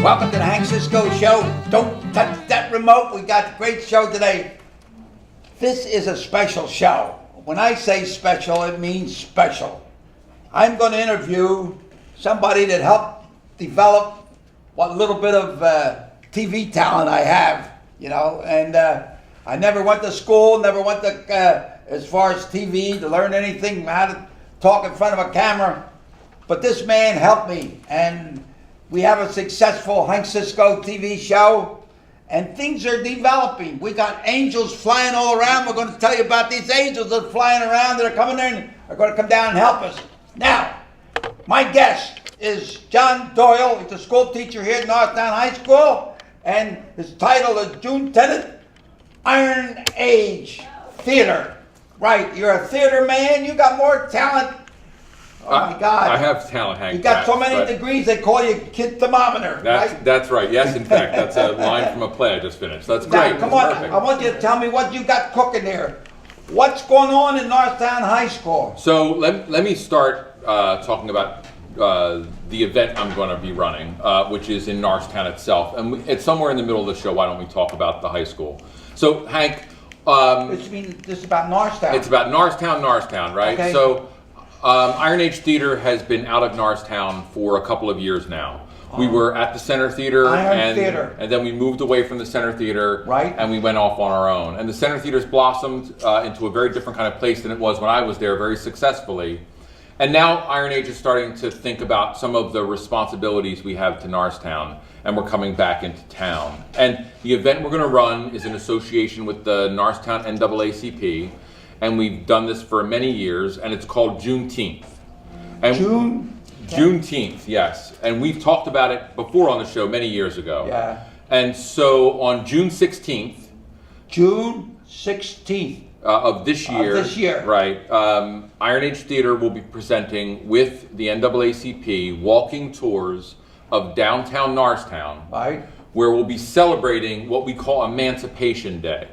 Welcome to the Hank Cisco Show. Don't touch that remote. We got a great show today. This is a special show. When I say special, it means special. I'm going to interview somebody that helped develop what little bit of TV talent I have, you know, and I never went to school, never went to, as far as TV, to learn anything, how to talk in front of a camera, but this man helped me, and we have a successful Hank Cisco TV show, and things are developing. We got angels flying all around. We're going to tell you about these angels that are flying around that are coming there and are going to come down and help us. Now, my guest is John Doyle. He's a school teacher here at Norristown High School, and his title is JUNETEENTH, Iron Age Theater. Right, you're a theater man. You got more talent. Oh my God! I have talent, Hank. You got so many degrees. They call you Kid Thermometer. That's right. Yes, in fact, that's a line from a play I just finished. That's great. Now, come on, perfect. I want you to tell me what you got cooking here. What's going on in Norristown High School? So let me start talking about the event I'm going to be running, which is in Norristown itself, and it's somewhere in the middle of the show. Why don't we talk about the high school? So, Hank. This is about Norristown. It's about Norristown, right? Okay. So, Iron Age Theater has been out of Norristown for a couple of years now. We were at the Center Theater, and then we moved away from the Center Theater, right? And we went off on our own. And the Center Theater's blossomed into a very different kind of place than it was when I was there, very successfully. And now Iron Age is starting to think about some of the responsibilities we have to Norristown, and we're coming back into town. And the event we're going to run is in association with the Norristown NAACP, and we've done this for many years, and it's called JUNETEENTH. And Juneteenth, yes. And we've talked about it before on the show many years ago. Yeah. And so on June 16th, June 16th of this year, right? Iron Age Theater will be presenting with the NAACP walking tours of downtown Norristown, right? Where we'll be celebrating what we call Emancipation Day.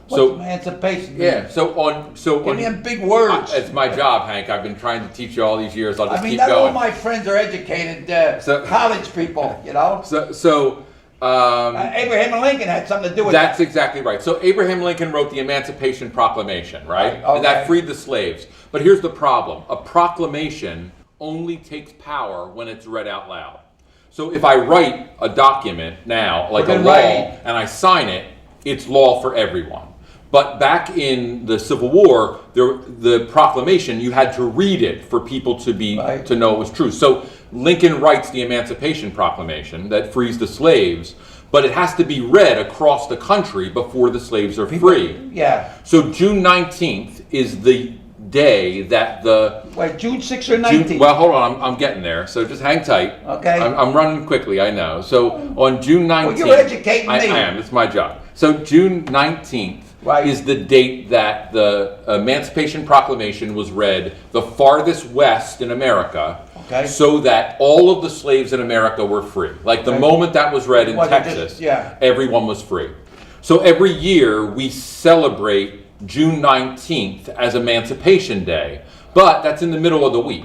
What's emancipation? Yeah. Give me in big words. It's my job, Hank. I've been trying to teach you all these years. I'll just keep not going. all my friends are educated college people, you know. Abraham Lincoln had something to do with that. That's exactly right. So Abraham Lincoln wrote the Emancipation Proclamation, right? Okay. And that freed the slaves. But here's the problem: a proclamation only takes power when it's read out loud. So if I write a document now, like a law, and I sign it, it's law for everyone. But back in the Civil War, the proclamation, you had to read it for people to know it was true. So Lincoln writes the Emancipation Proclamation that frees the slaves, but it has to be read across the country before the slaves are free. Yeah. So June 19th is the day that June 6th or 19th? Well, hold on, I'm getting there. So just hang tight. Okay. I'm running quickly, I know. So on June 19th... Well, you're educating me. I am, it's my job. So June 19th is the date that the Emancipation Proclamation was read the farthest west in America, so that all of the slaves in America were free. Like the moment that was read in Texas, everyone was free. So every year we celebrate June 19th as Emancipation Day, but that's in the middle of the week.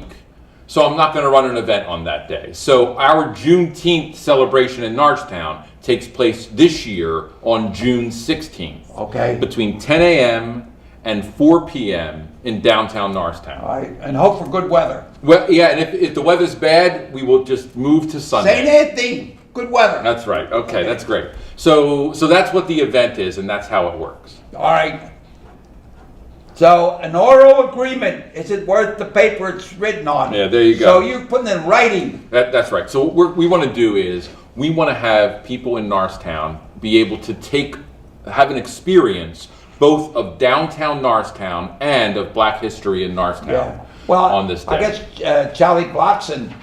So I'm not going to run an event on that day. So our Juneteenth celebration in Norristown takes place this year on June 16th. Okay. Between 10 a.m. and 4 p.m. in downtown Norristown. All right, and hope for good weather. Well, yeah, and if the weather's bad, we will just move to Sunday. St. Anthony, good weather. That's right. Okay, that's great. So that's what the event is, and that's how it works. All right. So, an oral agreement, is it worth the paper it's written on? Yeah, there you go. So you're putting it in writing. That's right. So what we want to do is, we want to have people in Norristown be able to have an experience both of downtown Norristown and of Black history in Norristown on this day. I guess Charlie Bloxon,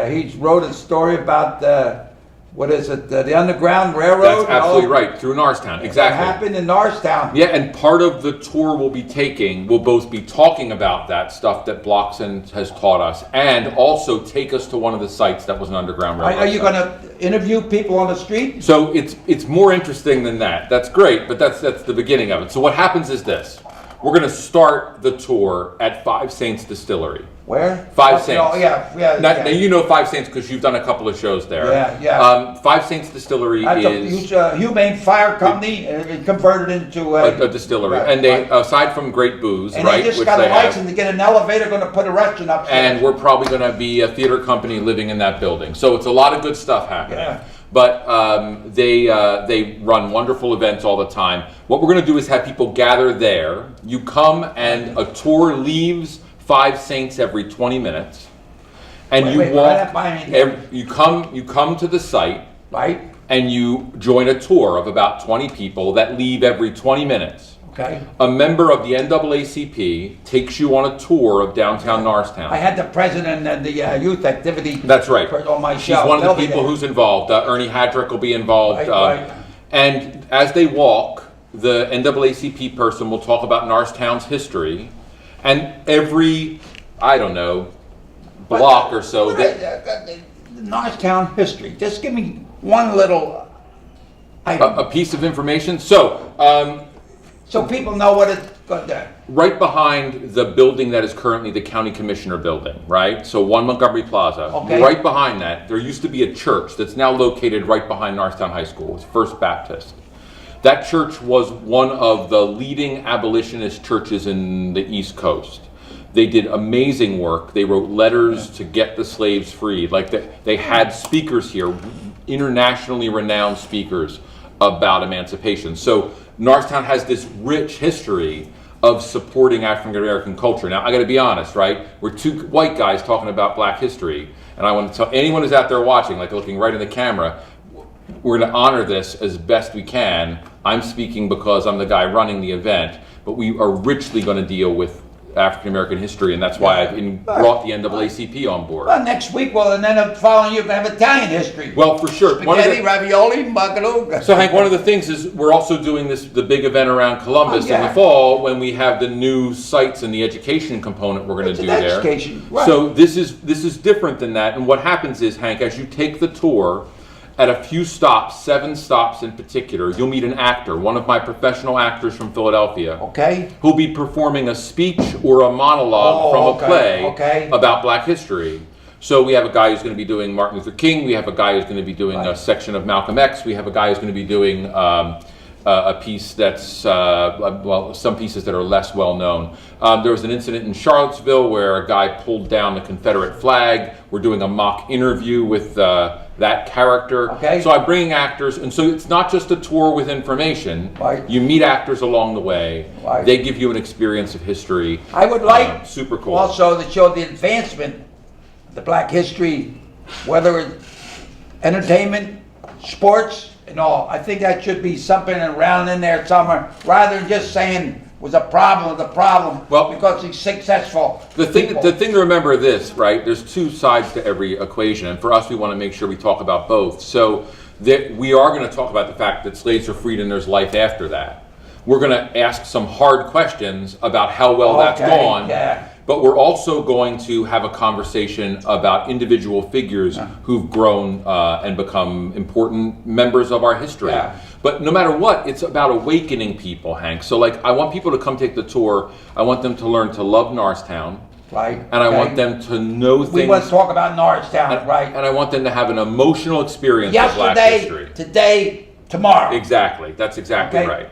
he wrote a story about the Underground Railroad? That's absolutely right, through Norristown, exactly. It happened in Norristown. Yeah, and part of the tour we'll both be talking about that stuff that Bloxon has taught us, and also take us to one of the sites that was an Underground Railroad. Are you going to interview people on the street? So it's more interesting than that. That's great, but that's the beginning of it. So what happens is this. We're going to start the tour at 5 Saints Distillery. Where? Five Saints. Oh, yeah. Now you know Five Saints because you've done a couple of shows there. Yeah. Five Saints Distillery is a humane fire company converted into a distillery, and they aside from great booze, and right? They just got a license to get an elevator. Going to put a restaurant upstairs. And we're probably going to be a theater company living in that building. So it's a lot of good stuff happening. Yeah. But they run wonderful events all the time. What we're going to do is have people gather there. You come and a tour leaves Five Saints every 20 minutes, and you walk. You come to the site, right, and you join a tour of about 20 people that leave every 20 minutes. Okay. A member of the NAACP takes you on a tour of downtown Norristown. I had the president and the youth activity. That's right. On my show. She's one of the people who's involved. Ernie Hadrick will be involved. Right. And as they walk, the NAACP person will talk about Norristown's history. And every, I don't know, block or so. Norristown history. Just give me one little item. A piece of information. So people know what it's got there. Right behind the building that is currently the county commissioner building, right? So 1 Montgomery Plaza. Okay. Right behind that, there used to be a church that's now located right behind Norristown High School. It's First Baptist. That church was one of the leading abolitionist churches in the East Coast. They did amazing work. They wrote letters to get the slaves freed. Like they had speakers here, internationally renowned speakers about emancipation. So Norristown has this rich history of supporting African American culture. Now, I got to be honest, right? We're two white guys talking about Black history, and I want to tell anyone who's out there watching, like looking right in the camera, we're going to honor this as best we can. I'm speaking because I'm the guy running the event, but we are richly going to deal with African American history, and that's why I've brought the NAACP on board. Well, next week, and then the following year, we have Italian history. Well, for sure. Spaghetti, ravioli, macaroon. So, Hank, one of the things is we're also doing the big event around Columbus in the fall when we have the new sites and the education component we're going to do there. Education, right. So this is different than that. And what happens is, Hank, as you take the tour, at a few stops, 7 stops in particular, you'll meet an actor, one of my professional actors from Philadelphia. Okay. Who'll be performing a speech or a monologue from a play about Black history. So we have a guy who's going to be doing Martin Luther King. We have a guy who's going to be doing a section of Malcolm X. We have a guy who's going to be doing a piece that's, some pieces that are less well known. There was an incident in Charlottesville where a guy pulled down the Confederate flag. We're doing a mock interview with that character. Okay. So I'm bringing actors, and so it's not just a tour with information. Right. You meet actors along the way. Right. They give you an experience of history. I would like super cool. Also to show the advancement, the Black history, whether it's entertainment, sports, and all. I think that should be something around in there somewhere, rather than just saying was a problem. Well, because he's successful. The thing to remember this, right? There's two sides to every equation, and for us, we want to make sure we talk about both. So that we are going to talk about the fact that slaves are freed and there's life after that. We're going to ask some hard questions about how well that's gone. Yeah. But we're also going to have a conversation about individual figures who've grown and become important members of our history. Yeah. But no matter what, it's about awakening people, Hank. So I want people to come take the tour. I want them to learn to love Norristown. Right. And I want them to know things. We want to talk about Norristown, right. And I want them to have an emotional experience of Black history. Today, tomorrow. Exactly. That's exactly right.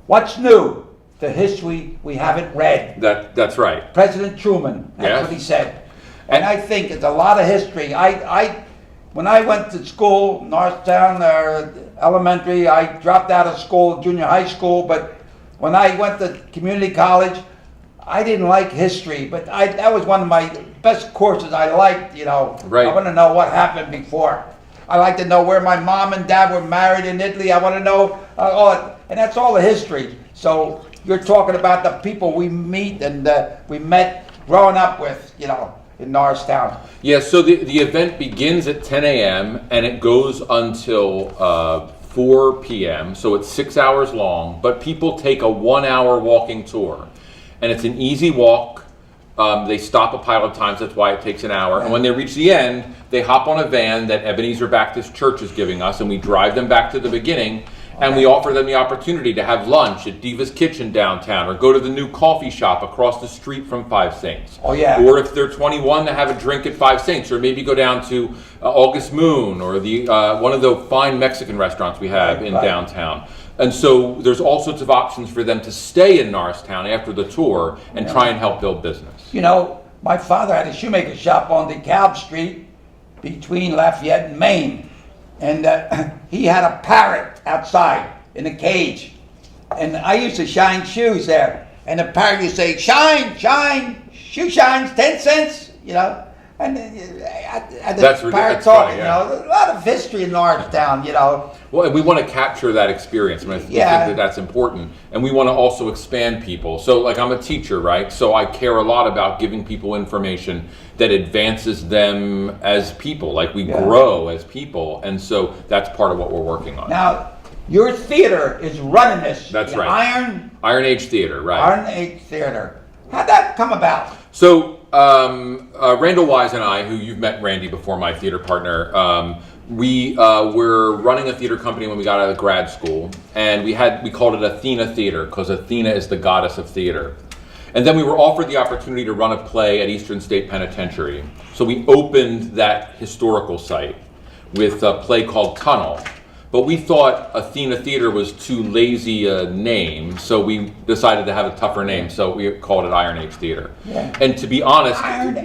What's new? The history we haven't read. That's right. President Truman, that's what he said. And I think it's a lot of history. When I went to school, Norristown elementary, I dropped out of school, junior high school, but when I went to community college, I didn't like history, but that was one of my best courses I liked, Right. I want to know what happened before. I like to know where my mom and dad were married in Italy. I want to know, and that's all the history. So you're talking about the people we meet and we met growing up with, in Norristown. Yeah, so the event begins at 10 a.m. and it goes until 4 p.m. So it's 6 hours long, but people take a 1-hour walking tour. And it's an easy walk. They stop a pile of times, that's why it takes an hour. And when they reach the end, they hop on a van that Ebenezer Baptist Church is giving us, and we drive them back to the beginning. And we offer them the opportunity to have lunch at Diva's Kitchen downtown, or go to the new coffee shop across the street from Five Saints. Oh yeah. Or if they're 21, to have a drink at Five Saints, or maybe go down to August Moon, or the one of the fine Mexican restaurants we have in downtown. And so there's all sorts of options for them to stay in Norristown after the tour and try and help build business. You know, my father had a shoemaker shop on DeKalb Street between Lafayette and Maine. And he had a parrot outside in a cage. And I used to shine shoes there. And the parrot used to say, "Shine, shine, shoe shines, 10 cents," you know. And the parrot talking, you know, there's a lot of history in Norristown, you know. Well, and we want to capture that experience. I mean, I think that that's important. And we want to also expand people. So, like, I'm a teacher, right? So I care a lot about giving people information that advances them as people. Like, we grow as people. And so that's part of what we're working on. Now, your theater is running this. That's right. Iron Age Theater, right. Iron Age Theater. How'd that come about? So, Randall Wise and I, who you've met Randy before, my theater partner, we were running a theater company when we got out of grad school, and we called it Athena Theater because Athena is the goddess of theater. And then we were offered the opportunity to run a play at Eastern State Penitentiary. So we opened that historical site with a play called Tunnel. But we thought Athena Theater was too lazy a name, so we decided to have a tougher name, so we called it Iron Age Theater. Yeah. And to be honest, Iron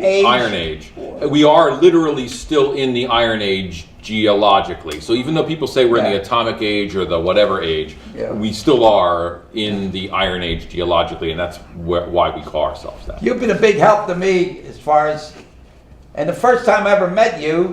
Age. We are literally still in the Iron Age geologically. So even though people say we're in the atomic age or the whatever age, we still are in the Iron Age geologically, and that's why we call ourselves that. You've been a big help to me as far as, and the first time I ever met you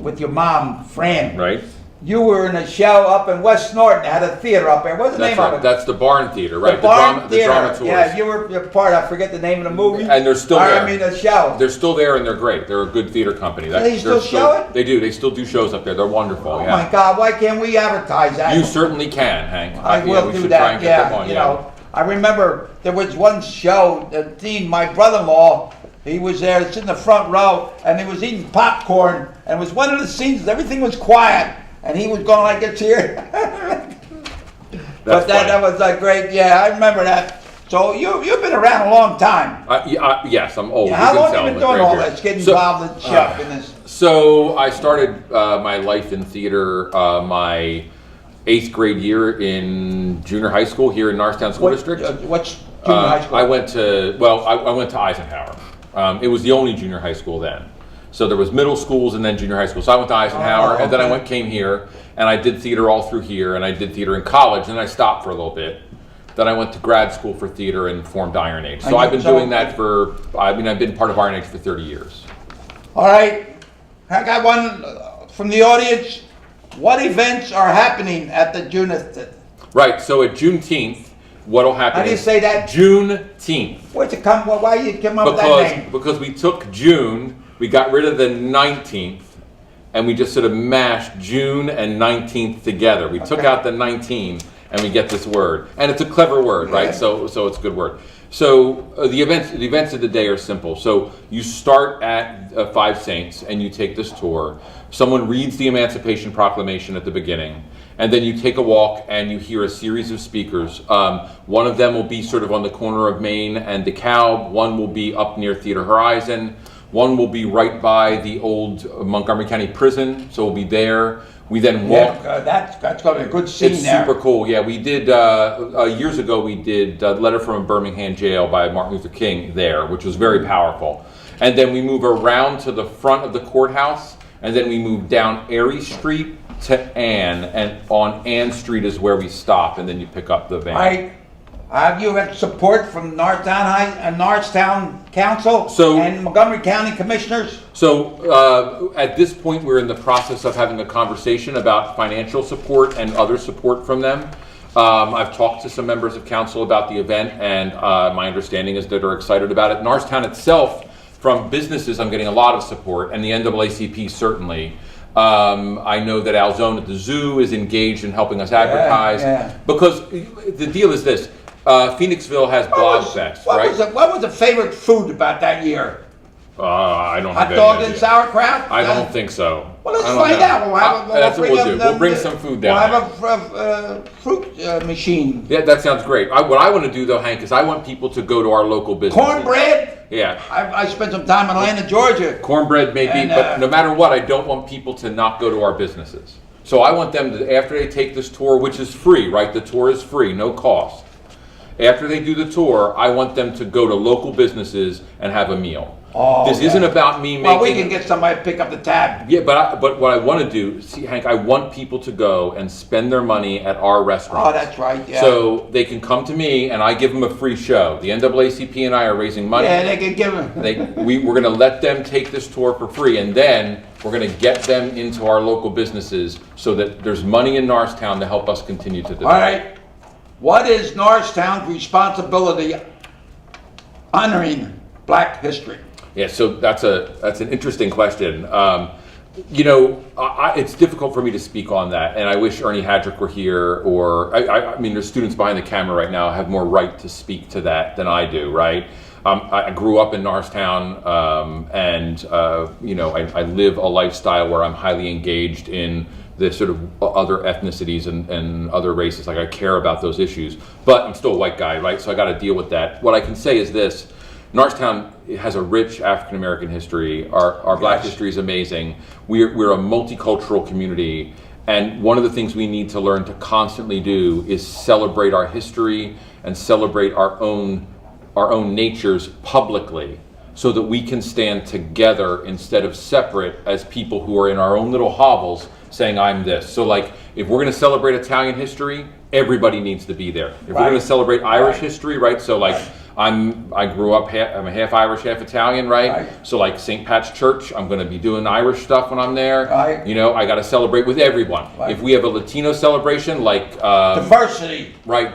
with your mom, Fran. Right. You were in a show up in West Norton. They had a theater up there. What's the name of it? That's the Barn Theater, right? The Barn Theater. The Drama Tours. Yeah, you were part. I forget the name of the movie. And they're still there. I mean, the show. They're still there, and they're great. They're a good theater company. They still show it? They do. They still do shows up there. They're wonderful. Oh my God! Why can't we advertise that? You certainly can, Hank. I will do that. You know, I remember there was one show. The dean, my brother-in-law, he was there. It's in the front row, and he was eating popcorn. And it was one of the scenes. Everything was quiet. And he was going like this here. But that was a great, I remember that. So you've been around a long time. Yes, I'm old. How long have you been doing all this, getting involved in stuff in this? So I started my life in theater my 8th grade year in junior high school here in Norristown School District. What's junior high school? I went to Eisenhower. It was the only junior high school then. So there was middle schools and then junior high school. So I went to Eisenhower, and then I came here, and I did theater all through here, and I did theater in college, and I stopped for a little bit. Then I went to grad school for theater and formed Iron Age. So I've been doing that I've been part of Iron Age for 30 years. All right. I got one from the audience. What events are happening at the JUNETEENth? Right, so at JUNETEENth, what'll happen How do you say that? JUNETEENth. Why you come up with that name? Because we took June, we got rid of the 19th, and we just sort of mashed June and 19th together. We took out the 19, and we get this word. And it's a clever word, right? So it's a good word. So the events of the day are simple. So you start at Five Saints, and you take this tour. Someone reads the Emancipation Proclamation at the beginning, and then you take a walk and you hear a series of speakers. One of them will be sort of on the corner of Main and DeKalb. One will be up near Theater Horizon. One will be right by the old Montgomery County Prison, so we'll be there. We then walk. Yeah, that's going to be a good scene it's there. It's super cool. Yeah, we did, years ago, we did a Letter from a Birmingham Jail by Martin Luther King there, which was very powerful. And then we move around to the front of the courthouse, and then we move down Erie Street to Ann, and on Ann Street is where we stop, and then you pick up the van. You have support from Norristown Council and Montgomery County Commissioners? So at this point, we're in the process of having a conversation about financial support and other support from them. I've talked to some members of council about the event, and my understanding is that they're excited about it. Norristown itself, from businesses, I'm getting a lot of support, and the NAACP certainly. I know that Alzone at the zoo is engaged in helping us advertise. Because the deal is this. Phoenixville has Blob Fest, right? What was the favorite food about that year? I don't have hot dog and sauerkraut? I don't think so. Well, let's find out. That's what we'll do. We'll bring some food down. We'll have a fruit machine. Yeah, that sounds great. What I want to do, though, Hank, is I want people to go to our local business. Cornbread? Yeah. I spent some time in Atlanta, Georgia. Cornbread, maybe, but no matter what, I don't want people to not go to our businesses. So I want them to, after they take this tour, which is free, right? The tour is free, no cost. After they do the tour, I want them to go to local businesses and have a meal. Oh, this isn't about me making... Well, we can get somebody to pick up the tab. Yeah, but what I want to do, see, Hank, I want people to go and spend their money at our restaurants. Oh, that's right, yeah. So they can come to me and I give them a free show. The NAACP and I are raising money. Yeah, they can give them. We're going to let them take this tour for free, and then we're going to get them into our local businesses so that there's money in Norristown to help us continue to develop. All right. What is Norristown's responsibility honoring Black history? Yeah, so that's an interesting question. You know, it's difficult for me to speak on that, and I wish Ernie Hadrick were here, or I mean, there's students behind the camera right now have more right to speak to that than I do, right? I grew up in Norristown, and you know, I live a lifestyle where I'm highly engaged in the sort of other ethnicities and other races. Like, I care about those issues, but I'm still a white guy, right? So I got to deal with that. What I can say is this: Norristown has a rich African American history. Our Black history is amazing. We're a multicultural community, and one of the things we need to learn to constantly do is celebrate our history and celebrate our own natures publicly, so that we can stand together instead of separate as people who are in our own little hovels saying, I'm this. So like, if we're going to celebrate Italian history, everybody needs to be there. If we're going to celebrate Irish history, right? So like, I grew up, I'm a half Irish, half Italian, right? So like St. Pat's Church, I'm going to be doing Irish stuff when I'm there. You know, I got to celebrate with everyone. If we have a Latino celebration, like diversity, right?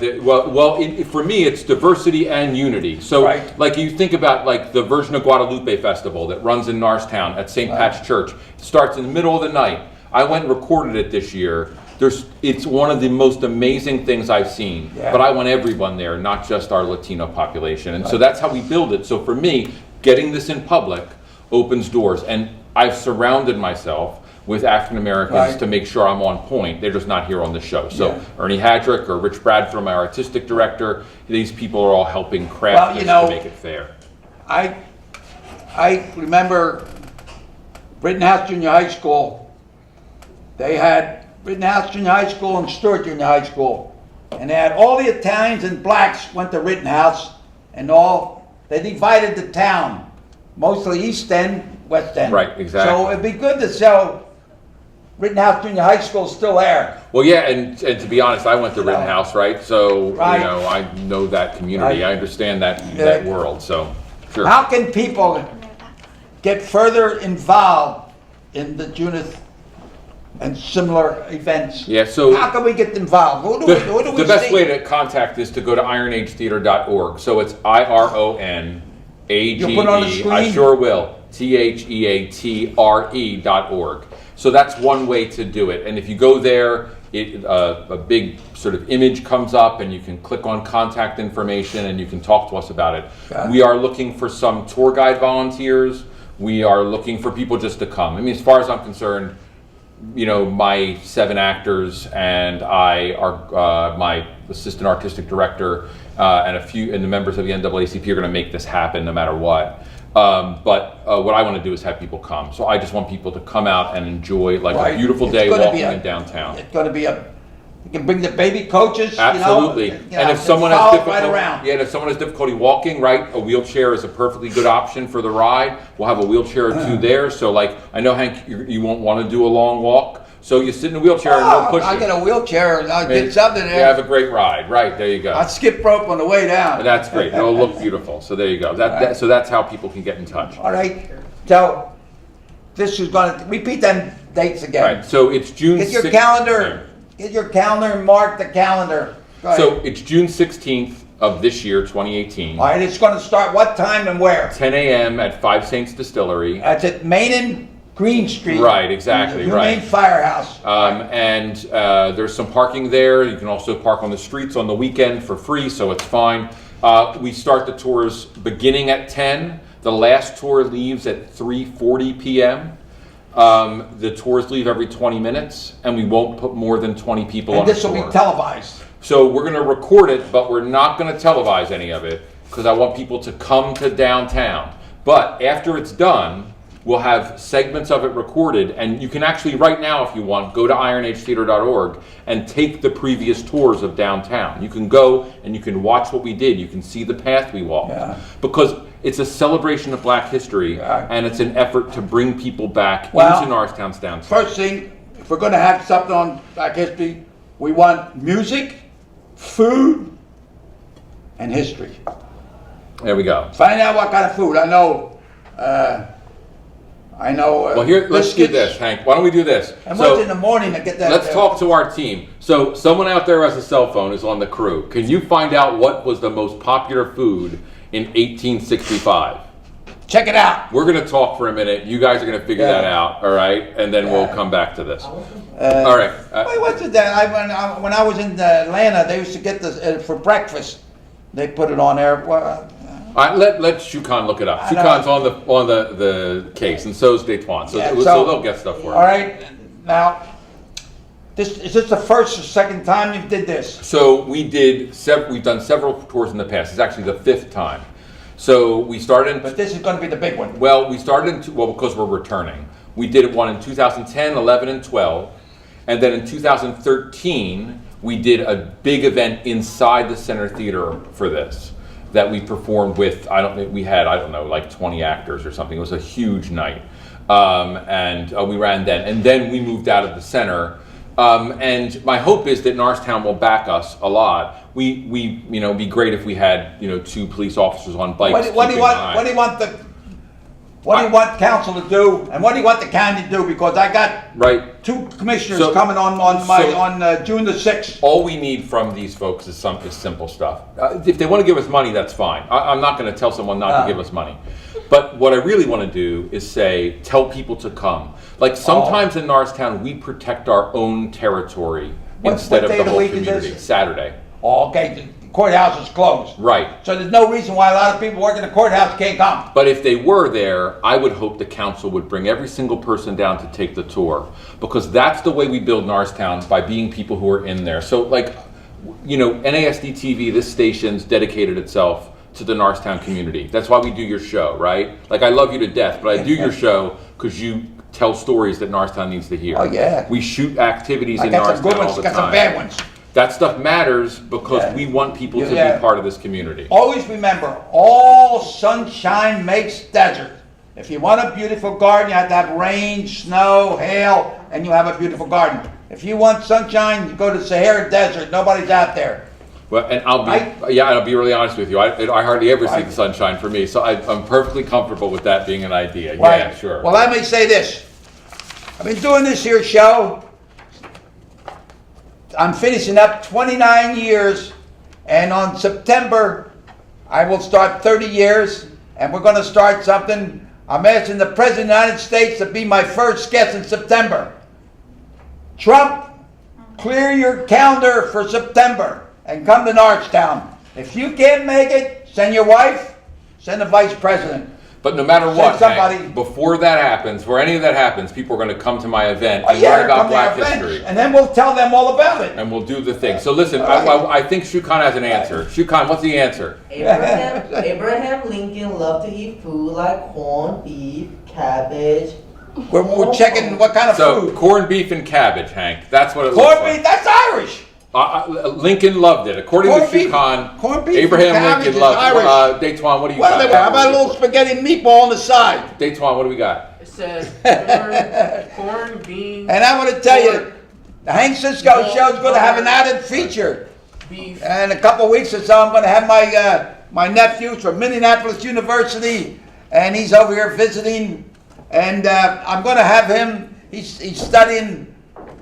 For me, it's diversity and unity. So like, you think about like the Virgin of Guadalupe festival that runs in Norristown at St. Pat's Church. It starts in the middle of the night. I went and recorded it this year. It's one of the most amazing things I've seen, but I want everyone there, not just our Latino population. And so that's how we build it. So for me, getting this in public opens doors. And I've surrounded myself with African Americans to make sure I'm on point. They're just not here on the show. So Ernie Hadrick or Rich Bradford, my artistic director, these people are all helping craft this to make it fair. I remember Rittenhouse Junior High School. They had Rittenhouse Junior High School and Stewart Junior High School. And they had all the Italians and blacks went to Rittenhouse, and they divided the town. Mostly East End, West End. Right, exactly. So it'd be good to show Rittenhouse Junior High School still there. Well, yeah, and to be honest, I went to Rittenhouse, right? So, you know, I know that community. I understand that world, so, sure. How can people get further involved in the Juneteenth and similar events? Yeah, so how can we get involved? Who do we the best way to contact is to go to ironagetheater.org. So it's IRONAGE. You'll put it on the screen? I sure will. THEATRE.org. So that's one way to do it. And if you go there, a big sort of image comes up, and you can click on contact information, and you can talk to us about it. We are looking for some tour guide volunteers. We are looking for people just to come. I mean, as far as I'm concerned, you know, my 7 actors and I are my assistant artistic director and the members of the NAACP are going to make this happen no matter what. But what I want to do is have people come. So I just want people to come out and enjoy like a beautiful day walking in downtown. It's going to be you can bring the baby coaches. Absolutely. You know, and if someone has difficulty, and if someone has difficulty walking, right, a wheelchair is a perfectly good option for the ride. We'll have a wheelchair or 2 there. So like, I know, Hank, you won't want to do a long walk. So you sit in a wheelchair and no pushing. I get a wheelchair and I'll get something there. You have a great ride. Right, there you go. I skip rope on the way down. That's great. It'll look beautiful. So there you go. So that's how people can get in touch. All right. So this is going to repeat them dates again. Right. So it's June 16th. Get your calendar. Get your calendar and mark the calendar. So it's June 16th of this year, 2018. All right. It's going to start what time and where? 10 a.m. at 5 Saints Distillery. That's at Main and Green Street. Right, exactly, the Humane Firehouse. And there's some parking there. You can also park on the streets on the weekend for free, so it's fine. We start the tours beginning at 10. The last tour leaves at 3:40 p.m. The tours leave every 20 minutes, and we won't put more than 20 people on And the this tour. will be televised. So we're going to record it, but we're not going to televise any of it because I want people to come to downtown. But after it's done, we'll have segments of it recorded, and you can actually, right now, if you want, go to ironagetheater.org and take the previous tours of downtown. You can go and you can watch what we did. You can see the path we walked. Yeah. Because it's a celebration of Black history, Yeah. and it's an effort to bring people back Well, into Norristown's downtown. First thing, if we're going to have something on Black history, we want music, food, and history. There we go. Find out what kind of food. I know. Well, here, let's do this, Hank. Why don't we do this? And what's in the morning to get that? Let's talk to our team. So someone out there has a cell phone, is on the crew. Can you find out what was the most popular food in 1865? Check it out. We're going to talk for a minute. You guys are going to figure that out, all right? And then we'll come back to this. All right. Wait, what's it that? When I was in Atlanta, they used to get this for breakfast. They put it on there. Well, all right, let Shukan look it up. Shukan's on the case, and so is Détoine. So they'll get stuff for us. All right. Now, is this the first or second time you did this? So we've done several tours in the past. It's actually the 5th time. So we started. But this is going to be the big one. Well, we started because we're returning. We did one in 2010, 11, and 12, and then in 2013 we did a big event inside the Center Theater for this that we performed with. We had like 20 actors or something. It was a huge night, and we ran then, and then we moved out of the center. And my hope is that Norristown will back us a lot. It'd be great if we had 2 police officers on bikes. What do you want council to do, and what do you want the county to do? Because I got 2 commissioners coming on June the 6th. All we need from these folks is simple stuff. If they want to give us money, that's fine. I'm not going to tell someone not to give us money. But what I really want to do is tell people to come. Like sometimes in Norristown, we protect our own territory instead of the whole community. Saturday. Oh, okay. The courthouse is closed. Right. So there's no reason why a lot of people working the courthouse can't come. But if they were there, I would hope the council would bring every single person down to take the tour, because that's the way we build Norristown, by being people who are in there. So NASD TV, this station's dedicated itself to the Norristown community. That's why we do your show, right? Like, I love you to death, but I do your show because you tell stories that Norristown needs to hear. Oh, yeah. We shoot activities in Norristown all the time. Got some bad ones. That stuff matters because we want people to be part of this community. Always remember, all sunshine makes desert. If you want a beautiful garden, you have to have rain, snow, hail, and you have a beautiful garden. If you want sunshine, you go to Sahara Desert. Nobody's out there. Well, and I'll be really honest with you. I hardly ever see the sunshine for me, so I'm perfectly comfortable with that being an idea. Right. Yeah, sure. Well, let me say this. I've been doing this here show. I'm finishing up 29 years, and on September, I will start 30 years, and we're going to start something. I'm asking the President of the United States to be my first guest in September. Trump, clear your calendar for September and come to Norristown. If you can't make it, send your wife, send the vice president. But no matter what, Hank, before that happens, before any of that happens, people are going to come to my event and learn about Black history. And then we'll tell them all about it. And we'll do the thing. So listen, I think Shukan has an answer. Shukan, what's the answer? Abraham Lincoln loved to eat food like corned beef, cabbage. We're checking what kind of food. So corned beef and cabbage, Hank. That's what it looks like. Corned beef, that's Irish. Lincoln loved it. According to Shukan, Abraham Lincoln loved it. Détoine, what do you got? How about a little spaghetti meatball on the side? Détoine, what do we got? It says corn, beans. And I want to tell you, the Hank Cisco show is going to have an added feature. Beef. And in a couple of weeks or so, I'm going to have my nephew from Minneapolis University, and he's over here visiting. And I'm going to have him. He's studying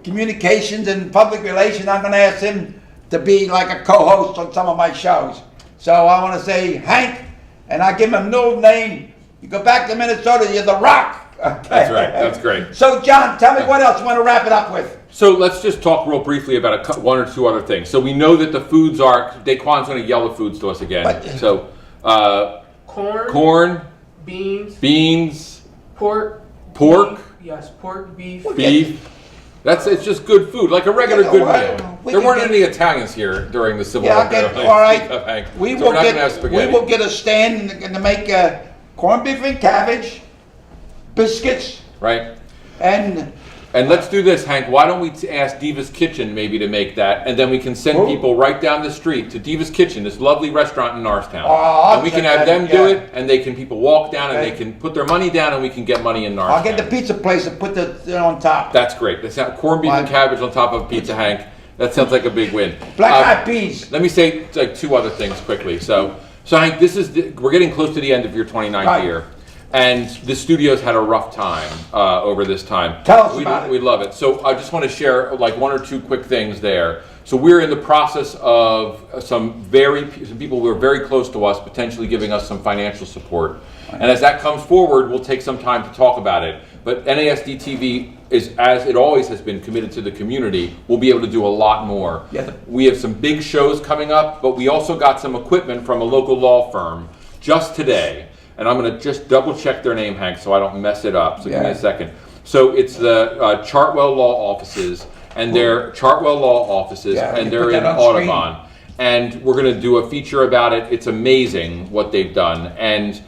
communications and public relations. I'm going to ask him to be like a co-host on some of my shows. So I want to say Hank, and I give him a middle name. You go back to Minnesota, you're the Rock. Okay. That's right. That's great. So John, tell me what else you want to wrap it up with. So let's just talk real briefly about one or two other things. So we know that the foods are, Daquan's going to yell the foods to us again. So corn, corn, beans, pork, Yes, pork, beef. Beef. It's just good food, like a regular good meal. We There can weren't get- any Italians here during the Civil Yeah, War. okay, all right. We So will we're not gonna have get, spaghetti. we will get a stand to make corned beef and cabbage, biscuits, Right. and And let's do this, Hank. Why don't we ask Diva's Kitchen maybe to make that, and then we can send Who? people right down the street to Diva's Kitchen, this lovely restaurant in Norristown. Oh, and we can check have that, them do yeah. it, and people walk down and Okay. they can put their money down, and we can get money in Norristown. I'll get the pizza place and put it on top. That's great. That's corned beef and Fine. cabbage on top of pizza, Hank. That sounds like a big win. Black-eyed peas. Let me say like two other things quickly. So Hank, we're getting close to the end of your 29th Right. year, and the studio's had a rough time over this time. Tell us about it. We love it. So I just want to share like one or two quick things there. So we're in the process of some people who are very close to us potentially giving us some financial support. And as that comes forward, we'll take some time to talk about it. But NASD TV is, as it always has been, committed to the community. We'll be able to do a lot more. Yeah. We have some big shows coming up, but we also got some equipment from a local law firm just today. And I'm going to just double check their name, Hank, so I don't mess it up. So give me Yeah. a second. So it's the Chartwell Law Offices, and they're Chartwell Law Offices, Yeah, and you they're put in that on screen. Audubon. And we're going to do a feature about it. It's amazing what they've done. And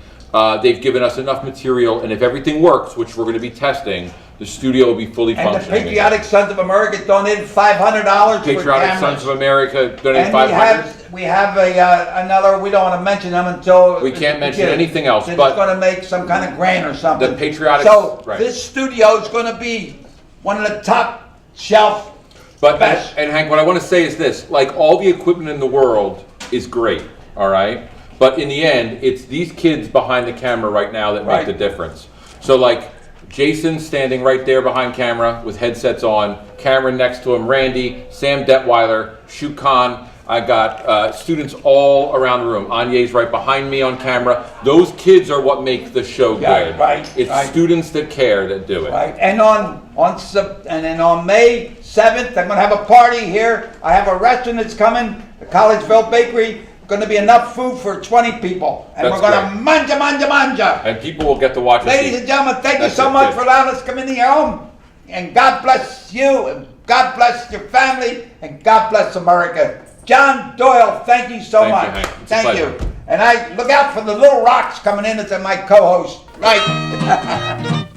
they've given us enough material, and if everything works, which we're going to be testing, the studio will be fully And the functioning. Patriotic Sons of America donated $500 for Patriotic cameras. Sons of America donated And $500. we have another, we don't want to mention them until... We can't mention anything else, It's but- going to make some kind of grant or something. The Patriotic- So right. this studio is going to be one of the top shelf But best. and Hank, what I want to say is this: like all the equipment in the world is great, all right. But in the end, it's these kids behind the camera right now that Right. make the difference. So like Jason's standing right there behind camera with headsets on. Cameron next to him, Randy, Sam Detweiler, Shu Khan. I got students all around the room. Anya's right behind me on camera. Those kids are what make the show Yeah, good. right, It's right. students that care that do it. Right, and then on May 7th, I'm gonna have a party here. I have a restaurant that's coming, the Collegeville Bakery. Gonna be enough food for 20 people, and That's we're gonna great. manja. And people will get to watch us Ladies eat. and gentlemen, thank you That's so it, much kid. for allowing us to come into your home, and God bless you, and God bless your family, and God bless America. John Doyle, thank you so Thank you, much. Hank. It's a Thank pleasure. you. And I look out for the little rocks coming in as my co-host. Right.